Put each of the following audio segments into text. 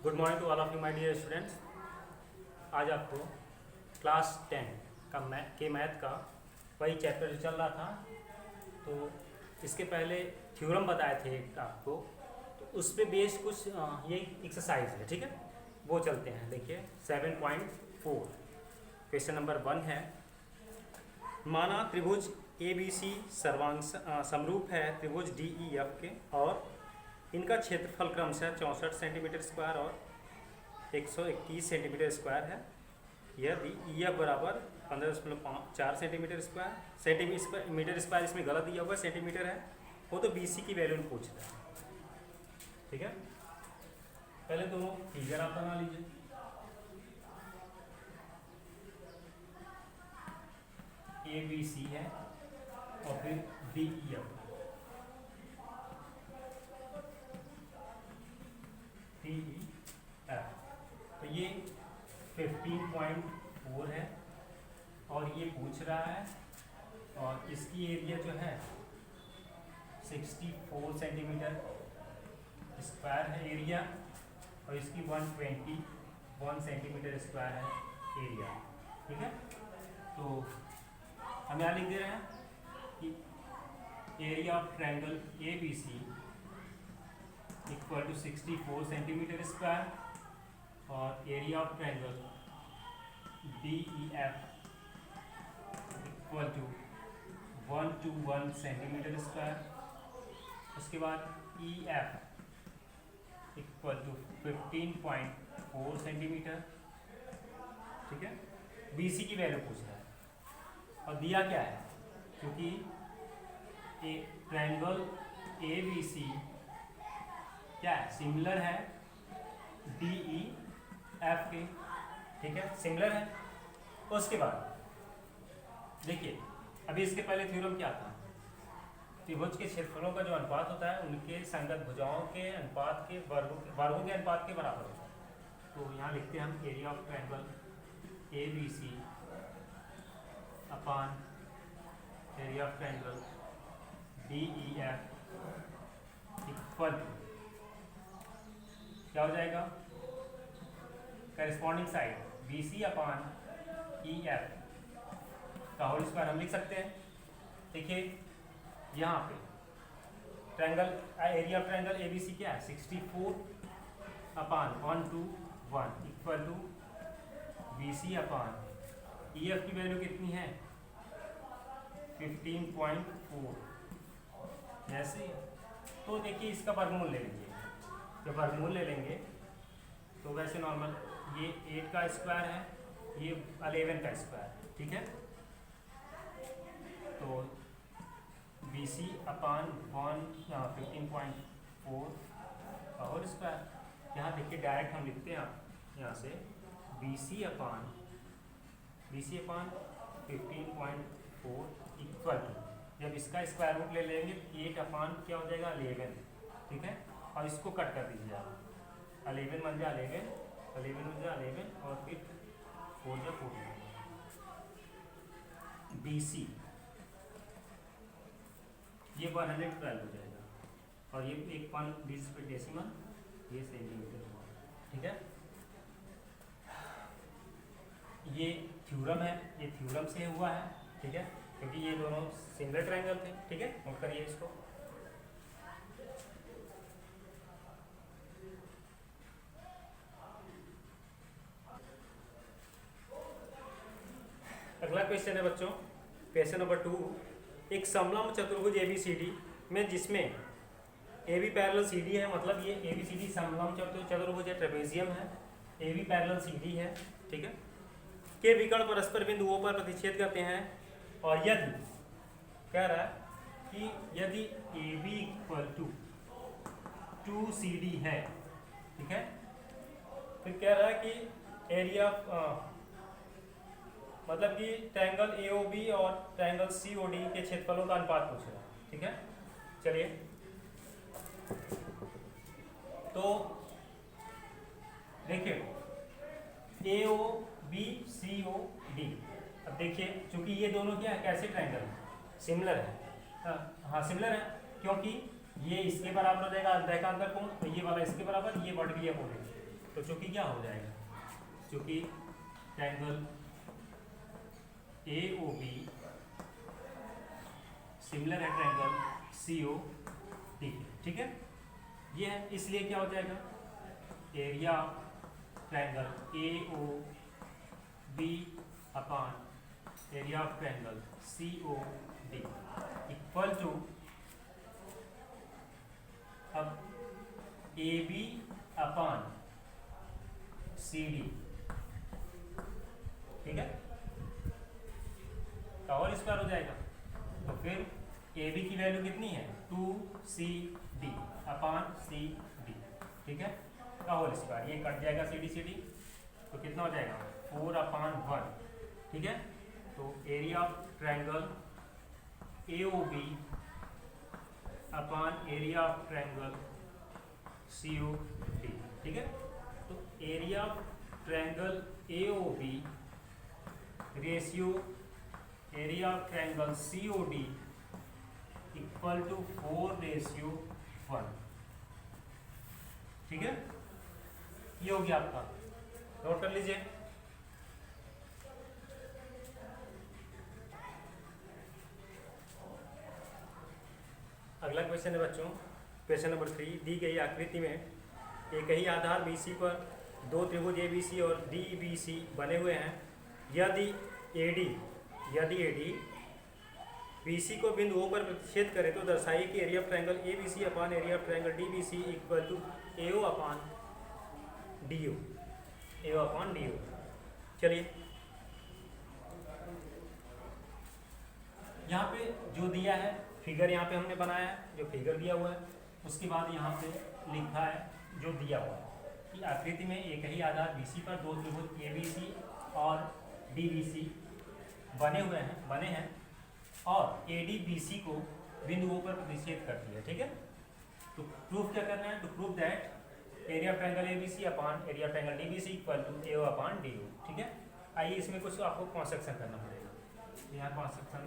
Good morning to all of you my dear students. आज आपको class 10 का math का वही चैप्टर जो चल रहा था, तो इसके पहले थ्योरम बताए थे एक आपको, तो उस पर बेस्ड कुछ ये एक्सरसाइज है, ठीक है, वो चलते हैं। देखिए 7.4 क्वेश्चन नंबर 1 है। माना त्रिभुज ए बी सी सर्वांग समरूप है त्रिभुज डी ई एफ के, और इनका क्षेत्रफल क्रमशः 64 सेंटीमीटर स्क्वायर और 121 सेंटीमीटर स्क्वायर है। यदि ई एफ बराबर 15.4 सेंटीमीटर स्क्वायर, सेंटीमीटर स्क्वायर इसमें गलत दिया हुआ है, सेंटीमीटर है, वो तो बी सी की वैल्यू में पूछ रहा है, ठीक है। पहले दोनों फिगर आप बना लीजिए। ए बी सी है और फिर D E F, D E F, तो ये 15.4 है और ये पूछ रहा है, और इसकी एरिया जो है 64 सेंटीमीटर स्क्वायर है एरिया, और इसकी 121 सेंटीमीटर स्क्वायर है एरिया, ठीक है। तो हम यहाँ लिख दे रहे हैं कि area of triangle A B C equal to 64 centimeter square और area of triangle D E F equal to 121 centimeter square. उसके बाद E F equal to 15.4 centimeter, ठीक है। बी सी की वैल्यू पूछ रहा है और दिया क्या है, क्योंकि ट्रायंगल ए बी सी क्या है, सिमिलर है डी ई एफ के, ठीक है, सिमिलर है। उसके बाद देखिए, अभी इसके पहले थ्योरम क्या था, त्रिभुज के क्षेत्रफलों का जो अनुपात होता है उनके संगत भुजाओं के अनुपात के वर्गों के अनुपात के बराबर होता है। तो यहाँ लिखते हैं हम area of triangle A B C upon area of triangle D E F equal to क्या हो जाएगा, corresponding side B C upon E F का होल स्क्वायर हम लिख सकते हैं। देखिए यहाँ पे triangle area of triangle A B C क्या है, 64 upon 121 equal to B C upon E F की वैल्यू कितनी है 15.4, ऐसे। तो देखिए इसका वर्गमूल ले लेंगे, जब वर्गमूल ले लेंगे तो वैसे नॉर्मल ये 8 का स्क्वायर है, ये 11 का स्क्वायर है, ठीक है। तो बी सी अपॉन 15.4 और स्क्वायर, यहाँ देखिए डायरेक्ट हम लिखते हैं यहाँ से B C upon 15.4 equal to, जब इसका स्क्वायर रूट ले लेंगे 8 अपॉन क्या हो जाएगा 11, ठीक है। और इसको कट कर दीजिए आप, 11 बन जाए 11 बन जाए 11 और फिर 4 जा 14, बी सी ये 112 हो जाएगा, और ये एक 1 डेसिमल, ये सेंटीमीटर, ठीक है। ये थ्योरम है, ये थ्योरम से हुआ है, ठीक है, क्योंकि ये दोनों सिमिलर ट्रायंगल थे, ठीक है। नोट करिए इसको। अगला क्वेश्चन है बच्चों, क्वेश्चन नंबर 2। एक समलंब चतुर्भुज ए बी सी डी में, जिसमें A B parallel C D है, मतलब ये ए बी सी डी समलंब चतुर्भुज है, ट्रेपेजियम है, A B parallel C D है, ठीक है, के विकर्ण परस्पर बिंदुओं पर प्रतिच्छेद करते हैं, और यदि कह रहा है कि यदि ए बी इक्वल टू 2CD है, ठीक है, फिर कह रहा है कि एरिया मतलब कि ट्रायंगल ए ओ बी और ट्रायंगल सी ओ डी के क्षेत्रफलों का अनुपात पूछ रहा है, ठीक है। चलिए, तो देखिए ए O B C O D, अब देखिए चूंकि ये दोनों क्या है, कैसे ट्रायंगल है, सिमिलर है, हाँ सिमिलर है, क्योंकि ये इसके बराबर हो जाएगा अध्याय का अंतर कोण, तो ये वाला इसके बराबर, ये वर्गीय कोण है, तो चूंकि क्या हो जाएगा, चूंकि triangle A O B similar है ट्रायंगल सी ओ डी, ठीक है, ये है, इसलिए क्या हो जाएगा, area triangle A O B upon area of triangle C O D equal to, अब A B upon C D, ठीक है, का होल स्क्वायर हो जाएगा। तो फिर ए बी की वैल्यू कितनी है, 2CD अपान सी डी, ठीक है, का होल स्क्वायर, ये कट जाएगा सी डी, तो कितना हो जाएगा 4/1, ठीक है। तो area of triangle A O B upon area of triangle C O D, ठीक है। तो area of triangle A O B ratio area of triangle C O D equal to 4:1, ठीक है, ये हो गया आपका, नोट कर लीजिए। अगला क्वेश्चन है बच्चों, क्वेश्चन नंबर 3, दी गई आकृति में एक ही आधार BC पर दो त्रिभुज ABC और DBC बने हुए हैं। यदि AD BC को बिंदु O पर प्रतिच्छेद करे तो दर्शाइए कि area of triangle ABC upon area of triangle DBC equal to AO upon DO, AO upon DO। चलिए, यहाँ पे जो दिया है फिगर, यहाँ पे हमने बनाया है जो फिगर दिया हुआ है, उसके बाद यहाँ पे लिखा है जो दिया हुआ है कि आकृति में एक ही आधार BC पर दो त्रिभुज ABC और DBC बने हैं और AD BC को बिंदु O पर प्रतिच्छेद करती है, ठीक है। तो प्रूफ क्या करना है, to prove that area of triangle ABC upon area of triangle DBC equal to AO upon DO, ठीक है। आइए इसमें कुछ आपको कंस्ट्रक्शन करना पड़ेगा। यहाँ कंस्ट्रक्शन,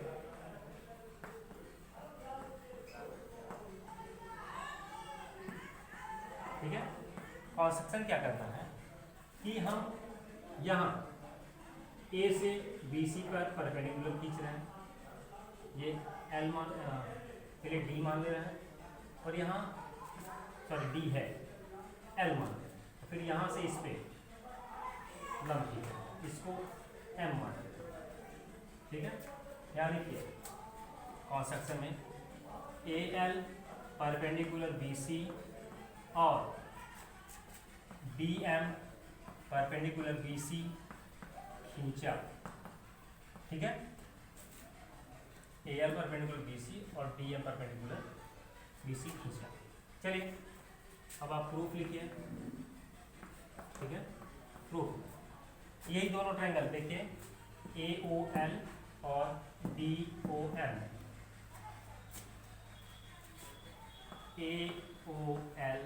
ठीक है, कंस्ट्रक्शन क्या करना है कि हम यहाँ A से BC पर परपेंडिकुलर खींच रहे हैं, ये L मान पहले D मान ले रहे हैं और यहाँ सॉरी D है, L मान ले रहे हैं, फिर यहाँ से इस पे लंब खींच रहे हैं, इसको M मान ले रहे हैं, ठीक है। यहाँ देखिए कंस्ट्रक्शन में AL परपेंडिकुलर BC और DM परपेंडिकुलर BC खींचा, ठीक है, AL परपेंडिकुलर BC और DM परपेंडिकुलर BC खींचा। चलिए अब आप प्रूफ लिखिए, ठीक है, प्रूफ, यही दोनों ट्रायंगल देखिए AOL और DOM, AOL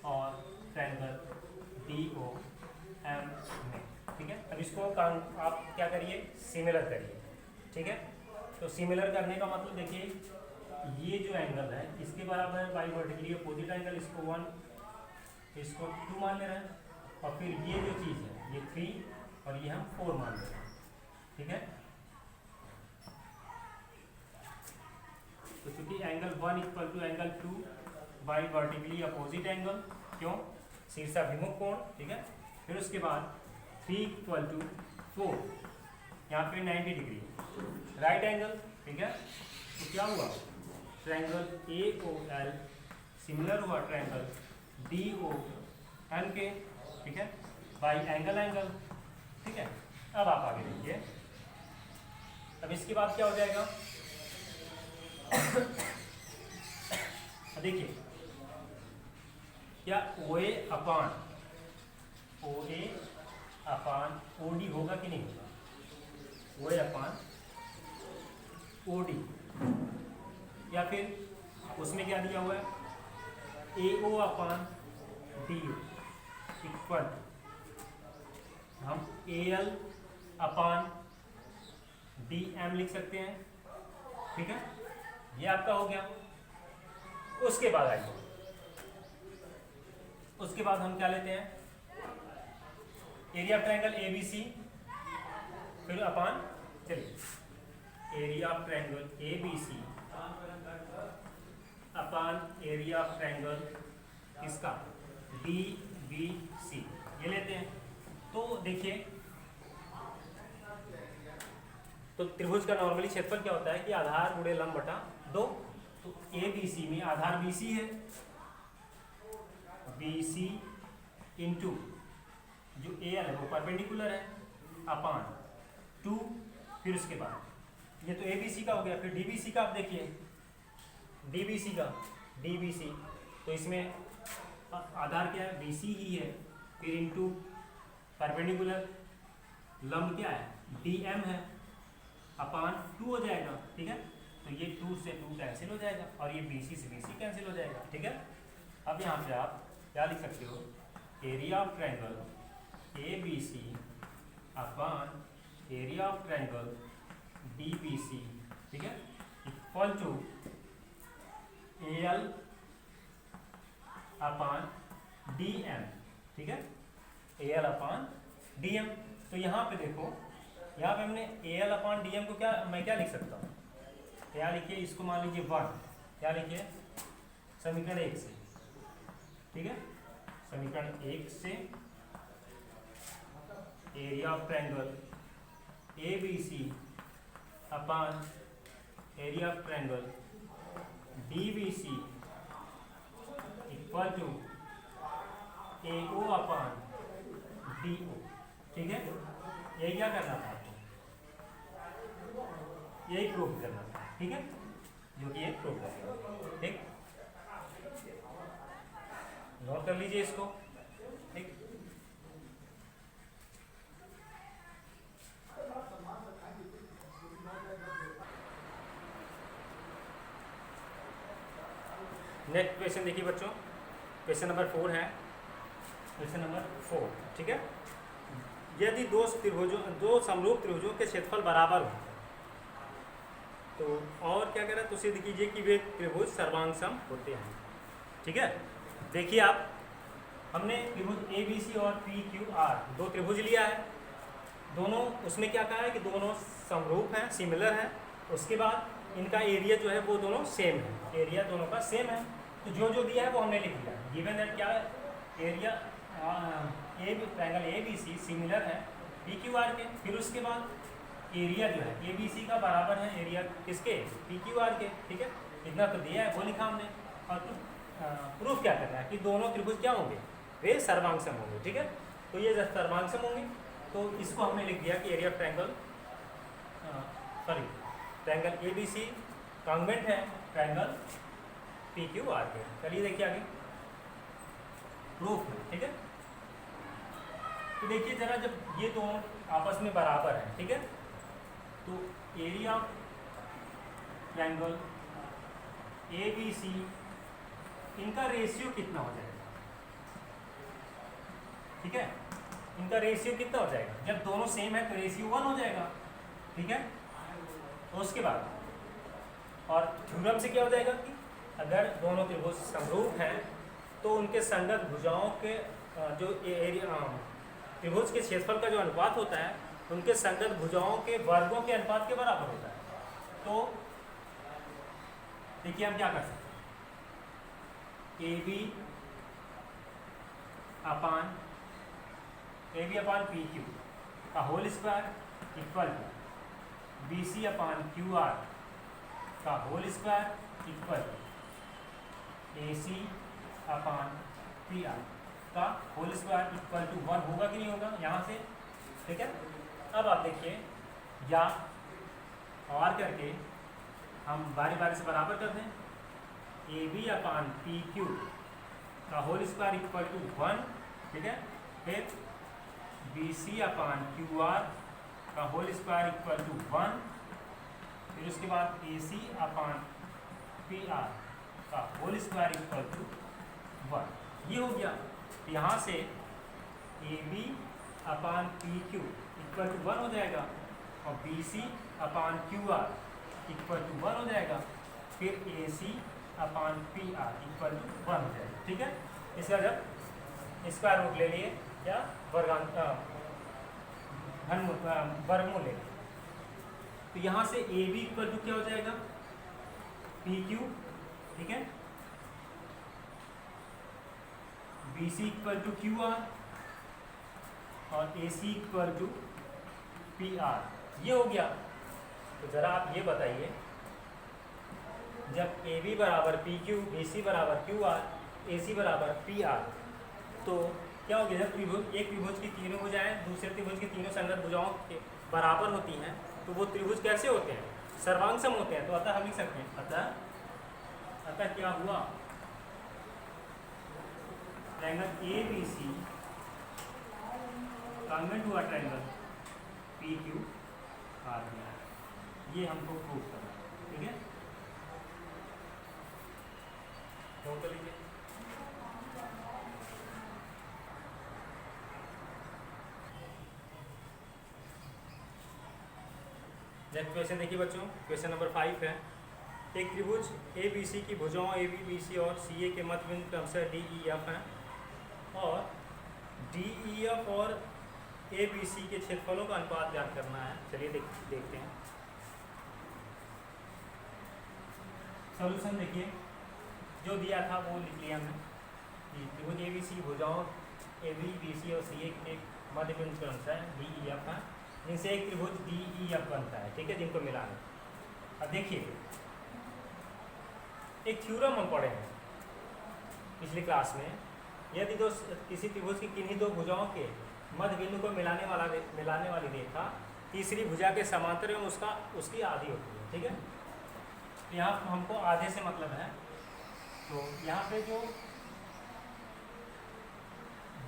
और ट्रायंगल DOM में, ठीक है। अब इसको आप क्या करिए, सिमिलर करिए, ठीक है। तो सिमिलर करने का मतलब देखिए, ये जो एंगल है इसके बराबर है बाई वर्टिकली अपोजिट एंगल, इसको 1, इसको 2 मान ले रहे हैं, और फिर ये जो चीज़ है ये 3 और ये हम 4 मान ले रहे हैं, ठीक है। तो चूंकि angle 1 equal to angle 2 by vertically opposite angle, क्यों, शीर्षाभिमुख कोण, ठीक है। फिर उसके बाद 3 इक्वल टू 4, यहाँ पे 90 डिग्री राइट एंगल, ठीक है। तो क्या हुआ, ट्रायंगल AOL सिमिलर हुआ ट्रायंगल DOM के, ठीक है, बाई एंगल, ठीक है। अब आप आगे देखिए, अब इसके बाद क्या हो जाएगा देखिए, क्या OA अपान OD होगा कि नहीं होगा, OA अपान OD, या फिर उसमें क्या दिया हुआ है AO अपान DO इक्वल, हम AL अपान DM लिख सकते हैं, ठीक है, ये आपका हो गया। उसके बाद आइए, उसके बाद हम क्या लेते हैं, area of triangle A B C, फिर अपान, चलिए area of triangle A B C upon area of triangle इसका डी बी सी, ये लेते हैं। तो देखिए, तो त्रिभुज का नॉर्मली क्षेत्रफल क्या होता है कि आधार गुणे लंब बटा 2। तो ए बी सी में आधार बी सी है, बी सी इंटू जो ए एल है वो परपेंडिकुलर है अपान 2, फिर उसके बाद ये तो ए बी सी का हो गया। फिर डी बी सी का आप देखिए, डी बी सी का, डी बी सी, तो इसमें आधार क्या है, बी सी ही है, फिर इंटू परपेंडिकुलर लंब क्या है, डी एम है, अपान 2 हो जाएगा। ठीक है, तो ये 2 से 2 कैंसिल हो जाएगा और ये BC से BC कैंसिल हो जाएगा। ठीक है, अब यहाँ पे आप क्या लिख सकते हो, area of triangle A B C upon area of triangle D B C, ठीक है, equal to AL upon DM, ठीक है, AL अपान DM। तो यहाँ पे देखो, यहाँ पे हमने AL अपान DM को क्या, मैं क्या लिख सकता हूँ, क्या लिखिए, इसको मान लीजिए 1, क्या लिखिए, समीकरण 1 से, ठीक है, समीकरण 1 से area of triangle ABC upon area of triangle DBC equal to AO upon DO, ठीक है, यही क्या करना था आपको, यही प्रूफ करना था। ठीक है, जो कि ये प्रूफ करेगा। ठीक, नोट कर लीजिए इसको। ठीक, नेक्स्ट क्वेश्चन देखिए बच्चों, क्वेश्चन नंबर 4 है, क्वेश्चन नंबर 4। ठीक है, यदि दो समरूप त्रिभुजों के क्षेत्रफल बराबर हो तो और क्या करें, तो सिद्ध कीजिए कि वे त्रिभुज सर्वांग सम होते हैं। ठीक है, देखिए आप, हमने त्रिभुज ए बी सी और पी क्यू आर दो त्रिभुज लिया है, दोनों उसमें क्या कहा है कि दोनों समरूप हैं, सिमिलर हैं। उसके बाद इनका एरिया जो है वो दोनों सेम है, एरिया दोनों का सेम है। तो जो जो दिया है वो हमने लिख दिया, गिवन दैट क्या है, area triangle A B C similar है पी क्यू आर के। फिर उसके बाद एरिया जो है ए बी सी का बराबर है एरिया किसके, पी क्यू आर के। ठीक है, इतना तो दिया है, वो लिखा हमने। और प्रूफ क्या करना है कि दोनों त्रिभुज क्या होंगे, वे सर्वांगसम होंगे। ठीक है, तो ये जब सर्वांगसम होंगे तो इसको हमने लिख दिया कि area triangle triangle A B C congruent है ट्रायंगल पी क्यू आर के। चलिए देखिए आगे प्रूफ में। ठीक है, तो देखिए जरा, जब ये दोनों आपस में बराबर हैं, ठीक है, तो area triangle A B C इनका रेशियो कितना हो जाएगा। ठीक है, इनका रेशियो कितना हो जाएगा, जब दोनों सेम है तो रेशियो 1 हो जाएगा। ठीक है, तो उसके बाद और थ्योरम से क्या हो जाएगा कि अगर दोनों त्रिभुज समरूप हैं तो उनके संगत भुजाओं के जो एरिया त्रिभुज के क्षेत्रफल का जो अनुपात होता है उनके संगत भुजाओं के वर्गों के अनुपात के बराबर होता है। तो देखिए हम क्या कर सकते हैं, A B upon P Q का whole square equal to B C upon Q R का whole square equal to A C upon P R का होल स्क्वायर इक्वल टू 1 होगा कि नहीं होगा यहाँ से। ठीक है, अब आप देखिए, या और करके हम बारी बारी से बराबर कर दें, A B upon P Q का होल स्क्वायर इक्वल टू 1। ठीक है, फिर B C upon Q R का होल स्क्वायर इक्वल टू 1, फिर उसके बाद A C upon P R का होल स्क्वायर इक्वल टू 1। ये हो गया। यहाँ से A B upon P Q equal to 1 हो जाएगा और B C upon Q R equal to 1 हो जाएगा, फिर ए C upon P R equal to 1 हो जाएगा। ठीक है, इसका जब स्क्वायर रूट ले लिए या वर्गांक वर्गमूल लेगा। तो यहाँ से ए बी इक्वल टू क्या हो जाएगा, पी क्यू, ठीक है, B C equal to Q R और A C equal to P R, ये हो गया। तो ज़रा आप ये बताइए, जब ए बी बराबर पी क्यू, बी सी बराबर क्यू आर, ए सी बराबर पी आर, तो क्या हो गया, जब त्रिभुज, एक त्रिभुज की तीनों भुजाएं दूसरे त्रिभुज की तीनों संगत भुजाओं के बराबर होती हैं, तो वो त्रिभुज कैसे होते हैं, सर्वांग सम होते हैं। तो अतः हम लिख सकते हैं, अतः क्या हुआ, triangle A B C congruent हुआ ट्रायंगल पी क्यू आर में, ये हमको प्रूव करना है, ठीक है। नोट कर लीजिए। नेक्स्ट क्वेश्चन देखिए बच्चों, क्वेश्चन नंबर 5 है, एक त्रिभुज ए बी सी की भुजाओं ए बी बी सी और सी ए के मध्य बिंदु क्रमशः डी ई एफ हैं, और डी ई एफ और ए बी सी के क्षेत्रफलों का अनुपात ज्ञात करना है। चलिए देखते हैं। सॉल्यूशन देखिए, जो दिया था वो लिख लिया हमने कि त्रिभुज ए बी सी भुजाओं ए बी बी सी और सी ए के मध्य बिंदु क्रमशः डी ई एफ है, जिनसे एक त्रिभुज डी ई एफ बनता है, ठीक है, जिनको मिलाना। अब देखिए, एक थ्योरम हम पढ़े हैं पिछली क्लास में, यदि दो किसी त्रिभुज की किन्हीं दो भुजाओं के मध्य बिंदु को मिलाने वाली रेखा तीसरी भुजा के समांतर एवं उसकी आधी होती है, ठीक है। यहाँ हमको आधे से मतलब है, तो यहाँ पे जो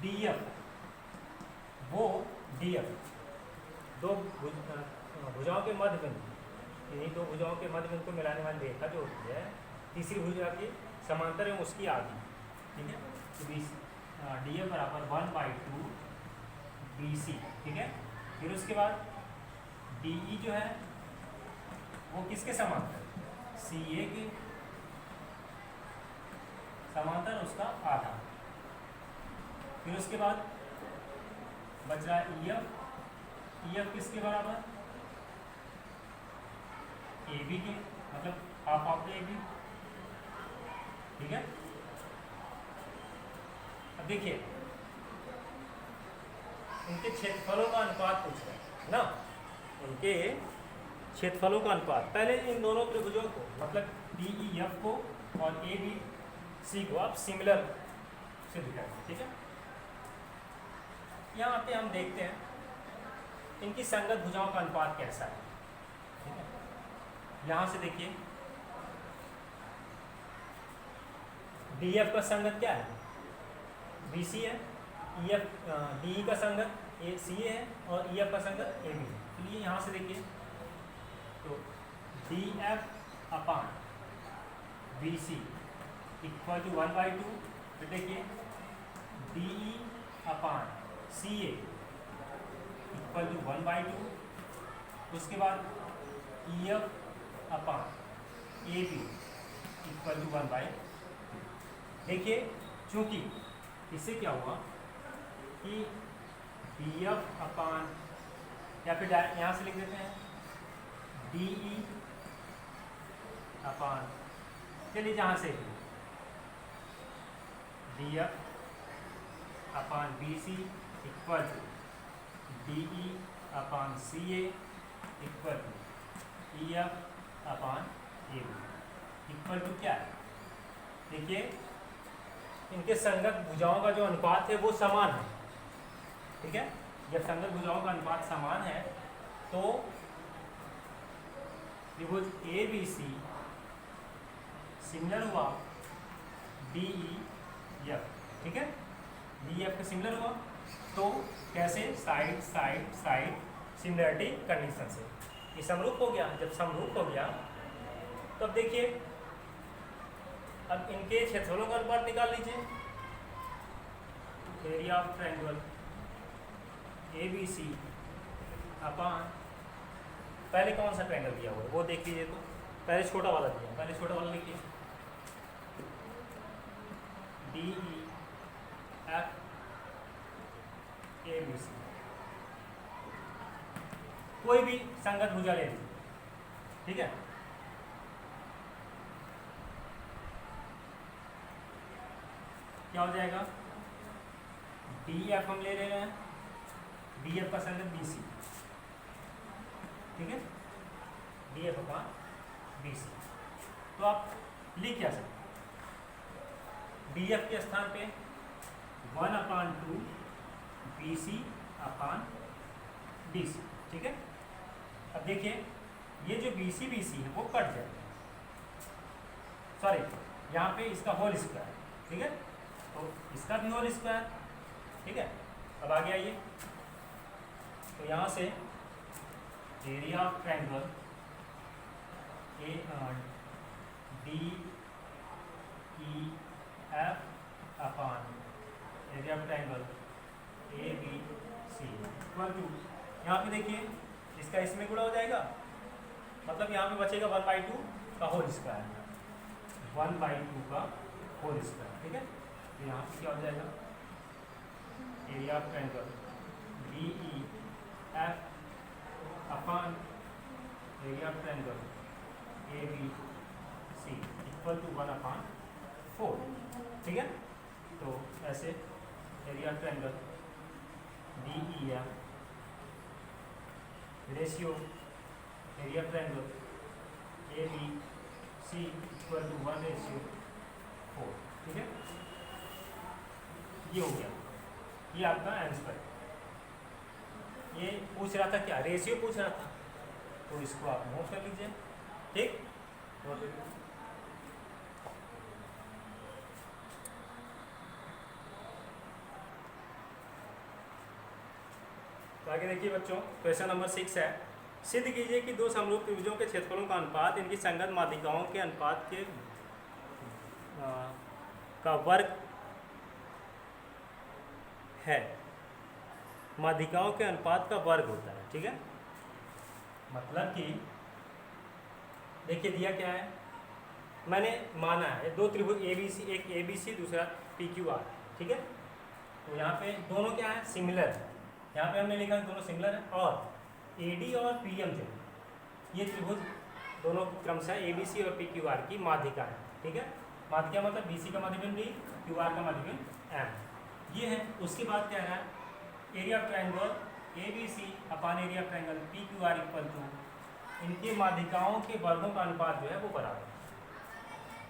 डी एफ, वो डी एफ दो भुजाओं के मध्य बिंदु, इन्हीं दो भुजाओं के मध्य बिंदु को मिलाने वाली रेखा जो होती है तीसरी भुजा के समांतर एवं उसकी आधी, ठीक है। तो डी एफ बराबर 1/2 बी सी, ठीक है। फिर उसके बाद डी ई जो है वो किसके समांतर, सी ए के समांतर, उसका आधा। फिर उसके बाद बच रहा है ई एफ किसके बराबर, ए बी के, मतलब हाफ ऑफ ए बी, ठीक है। अब देखिए, उनके क्षेत्रफलों का अनुपात पूछ रहे हैं ना, उनके क्षेत्रफलों का अनुपात। पहले इन दोनों त्रिभुजों को, मतलब डी ई एफ को और ए बी सी को आप सिमिलर से दिखाएंगे, ठीक है। यहाँ पे हम देखते हैं इनकी संगत भुजाओं का अनुपात कैसा है, ठीक है। यहाँ से देखिए, डी एफ का संगत क्या है, बी सी है, ई एफ डी ई का संगत ए सी ए है, और ई एफ का संगत ए बी है। चलिए यहाँ से देखिए, तो D F upon B C equal to 1/2, फिर देखिए D E upon C A equal to 1/2, उसके बाद E F upon A B equal to 1/2। देखिए, चूँकि इससे क्या हुआ कि डी एफ अपान, या फिर यहाँ से लिख देते हैं डी ई अपान, चलिए जहाँ से D F upon B C equal to D E upon C A equal to E F upon A B equal to क्या है, देखिए इनके संगत भुजाओं का जो अनुपात है वो समान है, ठीक है। जब संगत भुजाओं का अनुपात समान है तो त्रिभुज ए बी सी सिमिलर हुआ डी ई एफ, ठीक है। डी एफ का सिमिलर हुआ, तो कैसे, side side side similarity condition से ये समरूप हो गया। जब समरूप हो गया तब देखिए, अब इनके क्षेत्रफलों का अनुपात निकाल लीजिए। Area of triangle A B C upon, पहले कौन सा ट्रायंगल दिया हुआ है वो देख लीजिए। तो पहले छोटा वाला दिया, पहले छोटा वाला लिखिए, D E F A B C कोई भी संगत भुजा ले लीजिए, ठीक है। क्या हो जाएगा, डी एफ हम ले रहे हैं, डी एफ का संगत बी सी, ठीक है, D F upon B C. तो आप लिख क्या सकते, डी एफ के स्थान पे 1/2 B C upon D C, ठीक है। अब देखिए ये जो बी सी है वो कट जाएगा, सॉरी यहाँ पे इसका होल स्क्वायर, ठीक है, तो इसका भी होल स्क्वायर, ठीक है। अब आगे आइए, तो यहाँ से area of triangle A D E F upon area of triangle A B C equal to, यहाँ पे देखिए इसका इसमें गुणा हो जाएगा, मतलब यहाँ पे बचेगा 1/2 का होल स्क्वायर, 1/2 का होल स्क्वायर, ठीक है। तो यहाँ पे क्या हो जाएगा, area of triangle D E F upon area of triangle A B C equal to 1/4, ठीक है। तो ऐसे area of triangle D E F ratio area of triangle A B C equal to 1/4, ठीक है। ये हो गया, ये आपका आंसर। ये पूछ रहा था क्या, रेशियो पूछ रहा था, तो इसको आप नोट कर लीजिए, ठीक, नोट कर लीजिए। तो आगे देखिए बच्चों, क्वेश्चन नंबर 6 है, सिद्ध कीजिए कि दो समरूप त्रिभुजों के क्षेत्रफलों का अनुपात इनकी संगत माध्यिकाओं के अनुपात के का वर्ग है, माध्यिकाओं के अनुपात का वर्ग होता है, ठीक है। मतलब कि देखिए दिया क्या है, मैंने माना है दो त्रिभुज ए बी सी, एक ए बी सी दूसरा पी क्यू आर, ठीक है। तो यहाँ पे दोनों क्या है, सिमिलर है, यहाँ पे हमने लिखा दोनों सिमिलर है, और ए डी और पी एम जो ये त्रिभुज दोनों क्रमशः ए बी सी और पी क्यू आर की माध्यिका है, ठीक है। माध्यिका मतलब बी सी का माध्यबिंब डी, क्यू आर का माध्यबिंब एम, ये है। उसके बाद क्या है, area of triangle A B C upon area of triangle P Q R equal to, इनके माध्यिकाओं के वर्गों का अनुपात जो है वो बराबर है।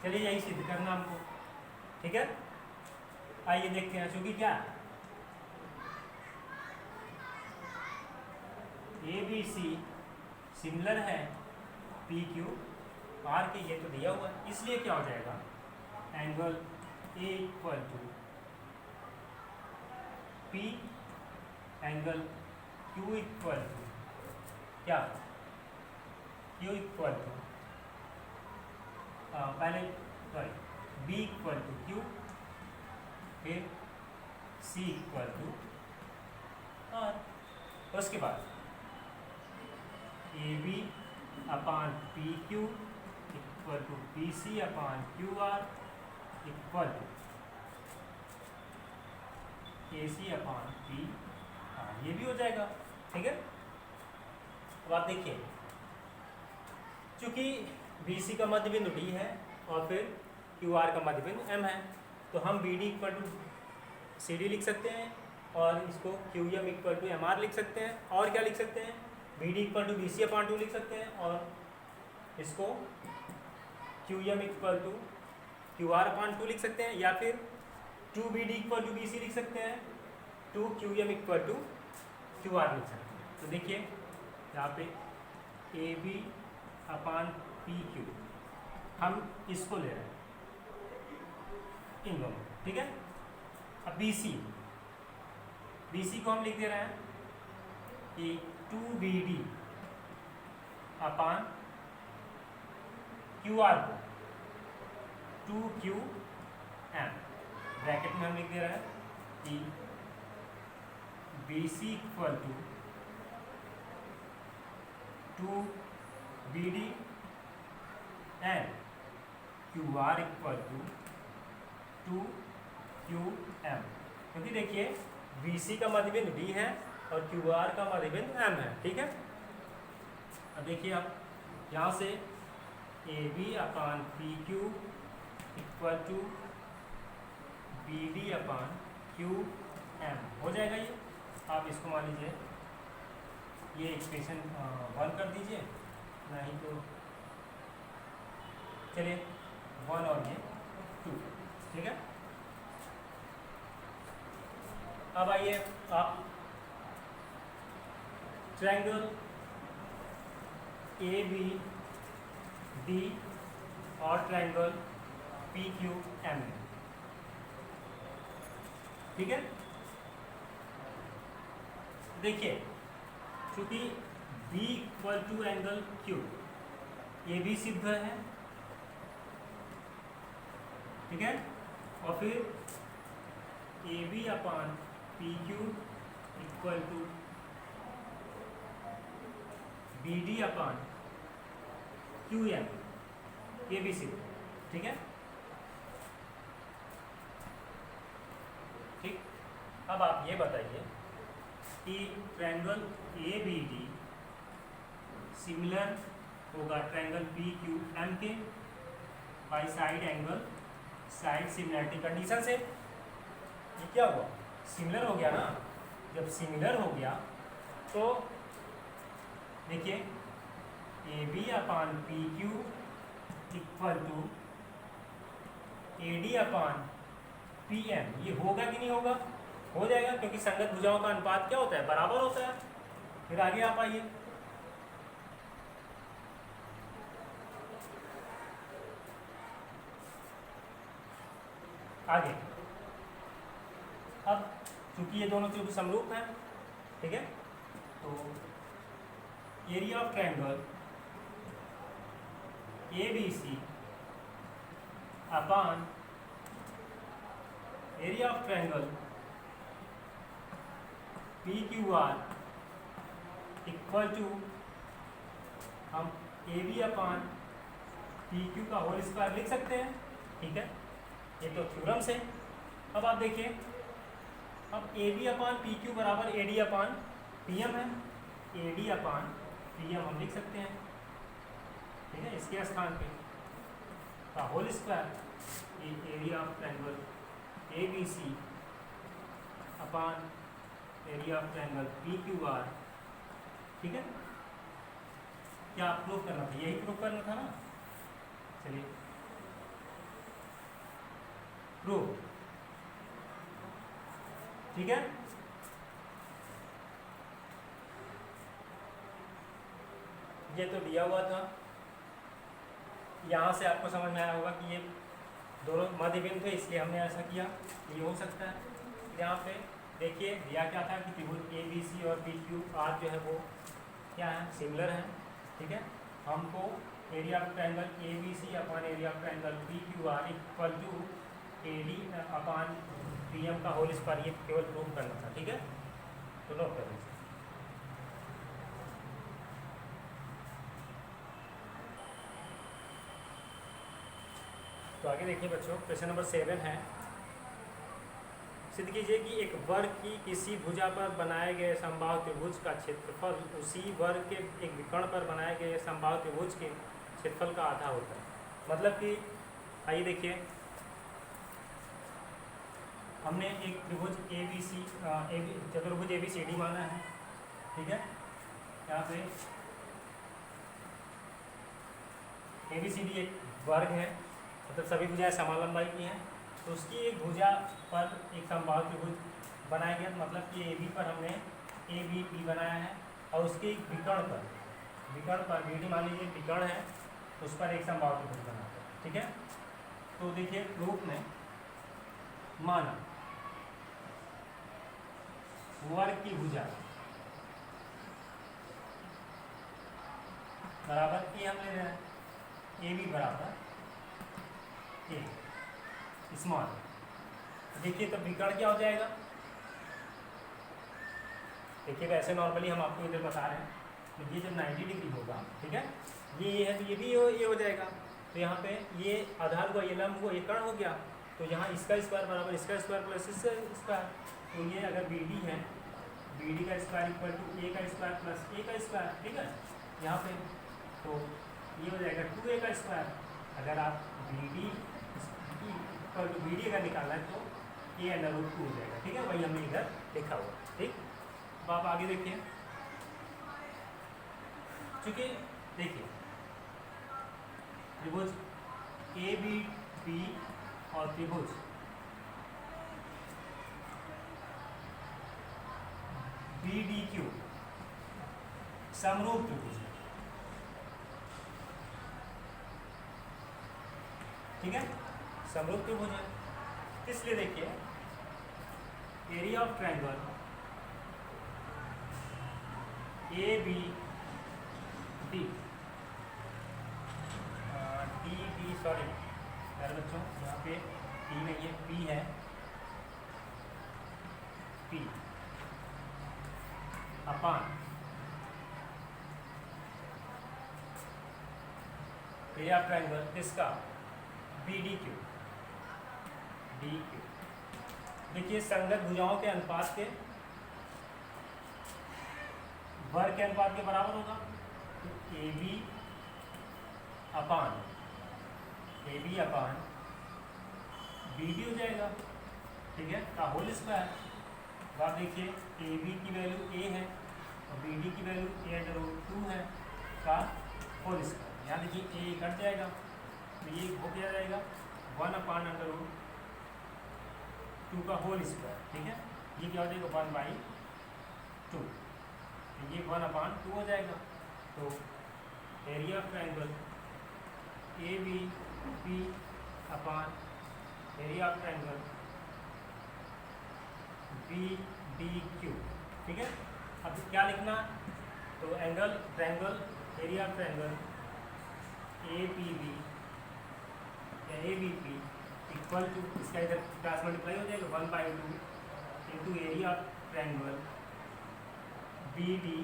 चलिए यही सिद्ध करना हमको, ठीक है। आइए देखते हैं, चूंकि क्या ए बी सी सिमिलर है पी क्यू आर के, ये तो दिया हुआ है, इसलिए क्या हो जाएगा, angle A equal to P angle Q equal to क्या, क्यू इक्वल टू पहले sorry B equal to Q, फिर सी इक्वल टू आर, उसके बाद A B upon P Q equal to P C upon Q R equal to A C upon P R, ये भी हो जाएगा, ठीक है। अब आप देखिए, चूंकि बी सी का मध्यबिंदु डी है और फिर क्यू आर का मध्यबिंदु एम है, तो हम B D equal to C D लिख सकते हैं, और इसको Q M equal to M R लिख सकते हैं, और क्या लिख सकते हैं, B D equal to B C upon 2 लिख सकते हैं, और इसको Q M equal to Q R upon 2 लिख सकते हैं, या फिर 2 B D equal to B C लिख सकते हैं, 2 Q M equal to Q R लिख सकते हैं। तो देखिए यहाँ पे A B upon P Q, हम इसको ले रहे हैं इन दोनों, ठीक है। अब बी सी को हम लिख दे रहे हैं कि 2 B D upon Q R को 2 क्यू एम, ब्रैकेट में हम लिख दे रहे हैं कि B C equal to 2 B D and Q R equal to 2 Q M, क्योंकि देखिए बी सी का मध्यबिंदु डी है और क्यू आर का मध्यबिंदु एम है, ठीक है। अब देखिए आप यहाँ से A B upon P Q equal to B D upon Q M हो जाएगा। ये आप इसको मान लीजिए ये एक्सप्रेशन 1 कर दीजिए, नहीं तो चलिए 1 और ये 2, ठीक है। अब आइए आप ट्रायंगल ए बी डी और ट्रायंगल पी क्यू एम, ठीक है। देखिए चूंकि B equal to angle Q ये भी सिद्ध है, ठीक है। और फिर A B upon P Q equal to B D upon Q M ये भी सिद्ध, ठीक है। ठीक, अब आप ये बताइए कि triangle A B D similar होगा ट्रायंगल पी क्यू एम के by side angle side similarity condition से। ये क्या हुआ, सिमिलर हो गया ना। जब सिमिलर हो गया तो देखिए A B upon P Q equal to A D upon P M, ये होगा कि नहीं होगा, हो जाएगा, क्योंकि संगत भुजाओं का अनुपात क्या होता है, बराबर होता है। फिर आगे आप आइए, आगे अब चूंकि ये दोनों त्रिभुज समरूप हैं, ठीक है, तो area of triangle A B C upon area of triangle P Q R equal to हम A B upon P Q का होल स्क्वायर लिख सकते हैं, ठीक है। ये तो थ्योरम से। अब आप देखिए, अब A B upon P Q बराबर A D upon P M है, A D upon P M हम लिख सकते हैं, ठीक है। इसके स्थान पे का whole square area of triangle A B C upon area of triangle P Q R, ठीक है। क्या प्रूफ करना था, यही प्रूफ करना था ना। चलिए प्रूफ, ठीक है। ये तो दिया हुआ था, यहाँ से आपको समझ में आया होगा कि ये दोनों मध्य बिंदु थे, इसलिए हमने ऐसा किया। ये हो सकता है यहाँ पे देखिए दिया क्या था कि त्रिभुज ए बी सी और पी क्यू आर जो है वो क्या है, सिमिलर है, ठीक है। हमको area of triangle A B C upon area of triangle P Q R equal to A D upon P M का होल स्क्वायर, ये केवल प्रूफ करना था, ठीक है। तो नोट कर लीजिए। तो आगे देखिए बच्चों, क्वेश्चन नंबर 7 है, सिद्ध कीजिए कि एक वर्ग की किसी भुजा पर बनाए गए समबाहु त्रिभुज का क्षेत्रफल उसी वर्ग के एक विकर्ण पर बनाए गए समबाहु त्रिभुज के क्षेत्रफल का आधा होता है। मतलब कि आइए देखिए, हमने एक त्रिभुज ए बी सी चतुर्भुज ए बी सी डी माना है, ठीक है। यहाँ पे ए बी सी डी एक वर्ग है, मतलब सभी भुजाएं समान लंबाई की हैं। तो उसकी एक भुजा पर एक समबाहु त्रिभुज बनाया गया, मतलब कि ए बी पर हमने ए बी पी बनाया है, और उसके एक विकर्ण पर बी डी मान लीजिए विकर्ण है, उस पर एक समबाहु त्रिभुज बनाते हैं, ठीक है। तो देखिए प्रूफ में माना वर्ग की भुजा बराबर ए हम ले रहे हैं, ए बी बराबर ए स्मॉल। देखिए तो विकर्ण क्या हो जाएगा, देखिए वैसे नॉर्मली हम आपको इधर बता रहे हैं, तो ये जब 90 डिग्री होगा, ठीक है, ये है तो ये भी ये हो जाएगा। तो यहाँ पे ये आधार हुआ, ये लंब हुआ, ये कर्ण हो गया, तो यहाँ इसका स्क्वायर बराबर इसका स्क्वायर प्लस इसका स्क्वायर। तो ये अगर बी डी है, बी डी का स्क्वायर इक्वल टू ए का स्क्वायर प्लस ए का स्क्वायर, ठीक है। यहाँ पे, तो ये हो जाएगा 2a का स्क्वायर। अगर आप बी डी अगर निकालना है तो a अंडर रूट 2 हो जाएगा। ठीक है, वही हमने इधर लिखा हुआ। ठीक, अब आप आगे देखिए, चूँकि देखिए त्रिभुज ए बी बी और त्रिभुज बी डी क्यू समरूप त्रिभुज है। ठीक है, समरूप त्रिभुज है, इसलिए देखिए area of triangle A B D sorry यार बच्चों, यहाँ पे डी नहीं है, पी है, P upon area of triangle इसका बी डी क्यू। देखिए संगत भुजाओं के अनुपात के वर्ग के अनुपात के बराबर होगा, तो A B upon B D हो जाएगा। ठीक है, का होल स्क्वायर। अब आप देखिए ए बी की वैल्यू ए है और बी डी की वैल्यू ए अंडर रूट 2 है, का होल स्क्वायर। यहाँ देखिए ए कट जाएगा तो ये हो गया जाएगा 1 अपान अंडर रूट 2 का होल स्क्वायर। ठीक है, ये क्या हो जाएगा 1/2, ये 1 अपान 2 हो जाएगा। तो area of triangle A B B upon area of triangle B D Q. ठीक है, अब क्या लिखना, तो angle triangle area of triangle A P B या A B P equal to, इसका इधर क्रॉस मल्टीप्लाई हो जाएगा 1/2 into area of triangle B D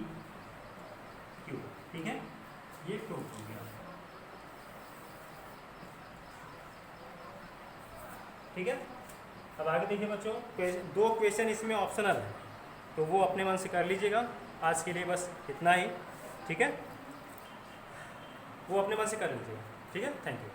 Q. ठीक है, ये प्रूव हो गया। ठीक है, अब आगे देखिए बच्चों, 2 क्वेश्चन इसमें ऑप्शनल है, तो वो अपने मन से कर लीजिएगा। आज के लिए बस इतना ही। ठीक है, वो अपने मन से कर लीजिएगा। ठीक है, थैंक यू।